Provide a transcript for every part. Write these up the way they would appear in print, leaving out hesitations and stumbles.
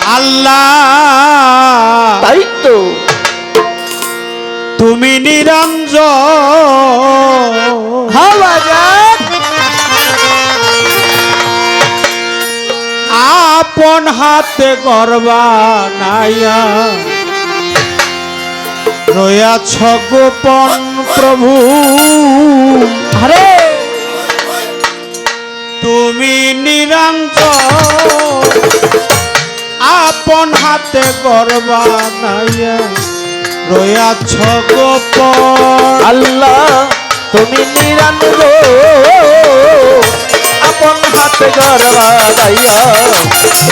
আল্লাহ তাই তো তুমি নিরঞ্জন হাওয়াজান আপন হাতে গর্বা নাইয়া রয়াছ গোপন প্রভু আরে তুমি নিরঞ্জন আপন হাতে গর্বা নাইয়া রয়াছ গোপন আল্লাহ তুমি নিরঞ্জন আপন হাতে গর্বা দাইয়া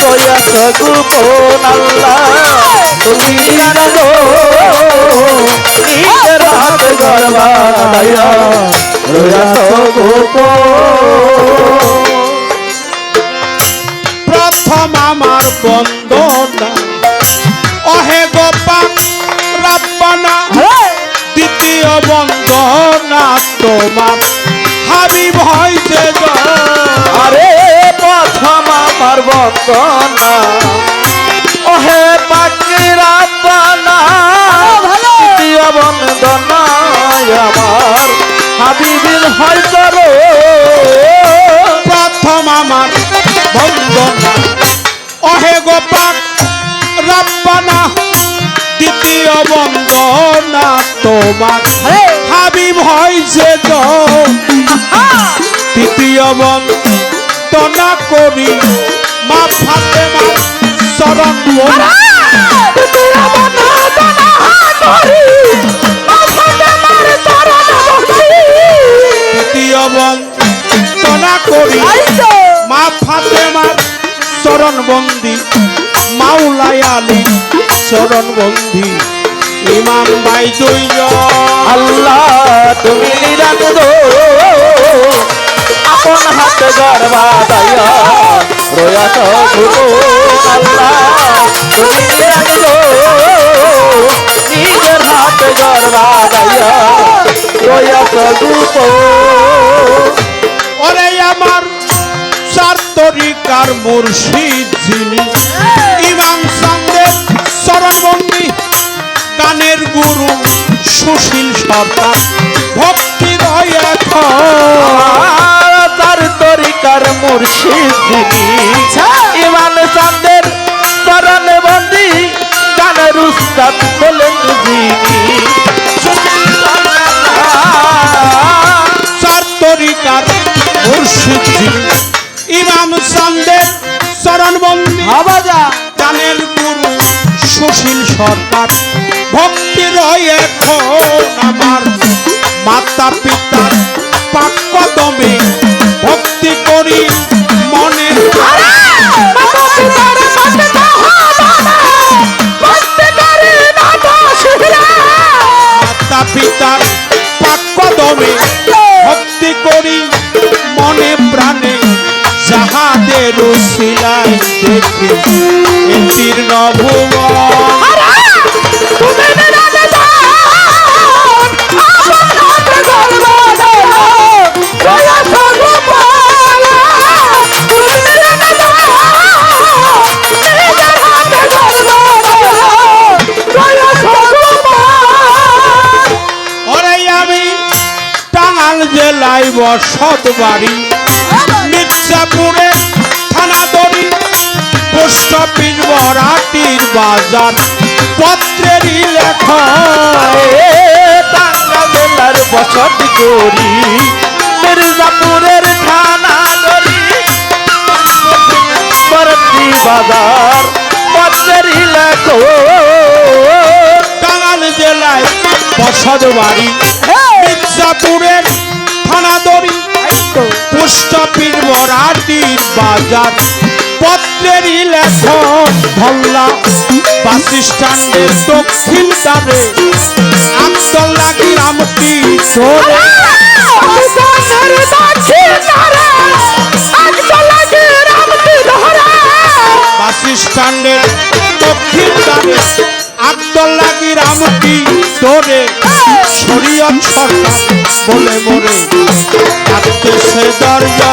রয়াছ গোপন আল্লাহ তুমি নিরঞ্জন নিজের হাতে গর্বা দাইয়া রয়াছ গোপন প্রথম আমার বন্দনা অহে গোপাল রাব্বানা দ্বিতীয় বন্দনা তোমার হাবিব হইছে আরে প্রথম আমার বন্দনা ওহে পাকি রাব্বানা দ্বিতীয় বন্দনা আমার হাবিবির হয় করো প্রথম আমার বন্দনা অহে গোপাল রাব্বানা দ্বিতীয় বন্দনা তোমার হাবিব হইছে তৃতীয় বন্দনা করি মা ফাতেমা চরণ তৃতীয় বন্দনা করি মা ফাতেমার চরণ বন্দি মাওলাই আলী চরণ বন্দি ইমাম ভাই দুইজন আল্লাহ তুমি নিরঞ্জন আপন হাতে গর্বা দাইয়া রয়াছ গোপন আল্লাহ তুমি নিরঞ্জন নিজের হাতে গর্বা দাইয়া রয়াছ গোপন ওরে আমার চার তরিকার মুর্শিদ যিনি ইমাম সান্দের চরণবন্দি গানের গুরু সুশীল সরকার ভক্তি রয়ে তার তরিকার মুর্শিদ যিনি ইমাম চাঁদের চরণ বন্দি গানের উস্তাদ বলেন যিনি চার তরিকার মুর্শিদ যিনি ইমাম সান্দের চরণবন্দি গানের গুরু সুশীল সরকার ভক্তি রয়ে আমার মাতা পিতার পাক কদমে ভক্তি করি মনে মাতা পিতার পাক কদমে ভক্তি করি মনে প্রাণে যাহাদের উসিলায় দেখি এতীর্ণ ভুবন জেলায় বসত বাড়ি মির্জাপুরে থানাদড়ি পোস্ট অফিস বরাটির বাজার পত্রেরই লেখা টাঙ্গা জেলার বসত করি মির্জাপুরের থানাদড়ি বরাটি বাজার পত্রেরই লেখো টাঙ্গাইল জেলায় বসত বাড়ি মির্জাপুরের থানাদড়ি পোস্ট অফিস বরাটির বাজার পত্রেরই লেখন ধল্লা বাস স্ট্যান্ডের দক্ষিণ দ্বারে আব্দুল্লাহ গ্রামটি বাস স্ট্যান্ডের দক্ষিণ দ্বারে আব্দুল্লাহ গ্রামটি ধরে শরীয়ত সরকার বলে মরে কাঁদতেছে দরজা